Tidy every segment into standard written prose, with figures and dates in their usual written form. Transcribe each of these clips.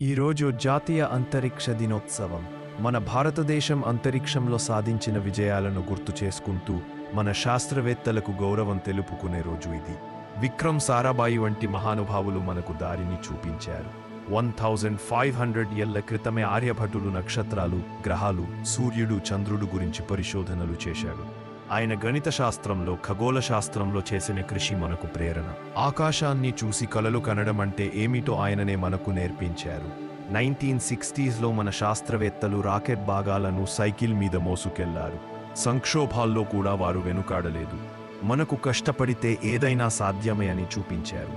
ఈరోజు జాతీయ అంతరిక్ష దినోత్సవం. మన భారతదేశం అంతరిక్షంలో సాధించిన విజయాలను గుర్తు చేసుకుంటూ మన శాస్త్రవేత్తలకు గౌరవం తెలుపుకునే రోజు ఇది. విక్రమ్ సారాభాయి వంటి మహానుభావులు మనకు దారిని చూపించారు. 1500 ఏళ్ల క్రితమే ఆర్యభటుడు నక్షత్రాలు, గ్రహాలు, సూర్యుడు, చంద్రుడు గురించి పరిశోధనలు చేశాడు. ఆయన గణిత శాస్త్రంలో, ఖగోళ శాస్త్రంలో చేసిన కృషి మనకు ప్రేరణ. ఆకాశాన్ని చూసి కలలు కనడం అంటే ఏమిటో ఆయననే మనకు నేర్పించారు. 1960స్లో మన శాస్త్రవేత్తలు రాకెట్ భాగాలను సైకిల్ మీద మోసుకెళ్లారు. సంక్షోభాల్లో కూడా వారు వెనుకాడలేదు. మనకు కష్టపడితే ఏదైనా సాధ్యమే అని చూపించారు.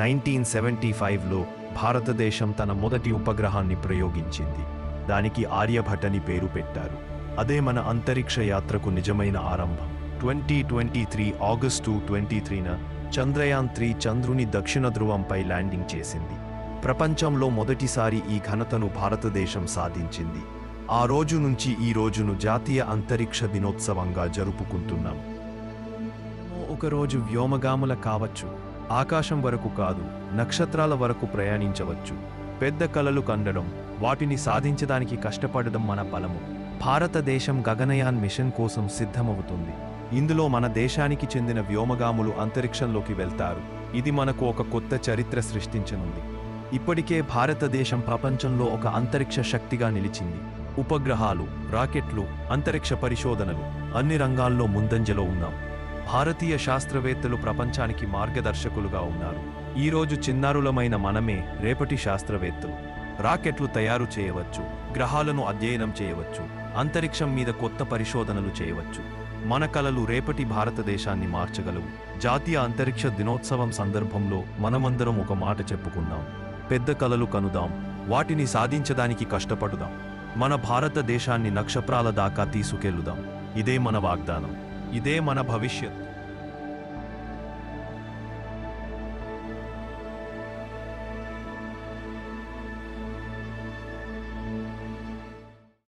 1975లో భారతదేశం తన మొదటి ఉపగ్రహాన్ని ప్రయోగించింది. దానికి ఆర్యభట్ అని పేరు పెట్టారు. అదే మన అంతరిక్ష యాత్రకు నిజమైన ఆరంభం. 2023 ఆగస్టు 23న చంద్రయాన్-3 చంద్రుని దక్షిణ ధ్రువంపై ల్యాండింగ్ చేసింది. ప్రపంచంలో మొదటిసారి ఈ ఘనతను భారతదేశం సాధించింది. ఆ రోజు నుంచి ఈ రోజును జాతీయ అంతరిక్ష దినోత్సవంగా జరుపుకుంటున్నాం. ఒకరోజు వ్యోమగాముల కావచ్చు, ఆకాశం వరకు కాదు, నక్షత్రాల వరకు ప్రయాణించవచ్చు. పెద్ద కలలు కండడం, వాటిని సాధించడానికి కష్టపడడం మన బలము. భారతదేశం గగనయాన్ మిషన్ కోసం సిద్ధమవుతుంది. ఇందులో మన దేశానికి చెందిన వ్యోమగాములు అంతరిక్షంలోకి వెళ్తారు. ఇది మనకు ఒక కొత్త చరిత్ర సృష్టించనుంది. ఇప్పటికే భారతదేశం ప్రపంచంలో ఒక అంతరిక్ష శక్తిగా నిలిచింది. ఉపగ్రహాలు, రాకెట్లు, అంతరిక్ష పరిశోధనలు, అన్ని రంగాల్లో ముందంజలో ఉన్నాం. భారతీయ శాస్త్రవేత్తలు ప్రపంచానికి మార్గదర్శకులుగా ఉన్నారు. ఈరోజు చిన్నారులమైన మనమే రేపటి శాస్త్రవేత్తలు. రాకెట్లు తయారు చేయవచ్చు, గ్రహాలను అధ్యయనం చేయవచ్చు, అంతరిక్షం మీద కొత్త పరిశోధనలు చేయవచ్చు. మన కలలు రేపటి భారతదేశాన్ని మార్చగలవు. జాతీయ అంతరిక్ష దినోత్సవం సందర్భంలో మనమందరం ఒక మాట చెప్పుకుందాం: పెద్ద కలలు కనుదాం, వాటిని సాధించడానికి కష్టపడుదాం. మన భారతదేశాన్ని నక్షత్రాల దాకా తీసుకెళ్లుదాం. ఇదే మన వాగ్దానం, ఇదే మన భవిష్యత్.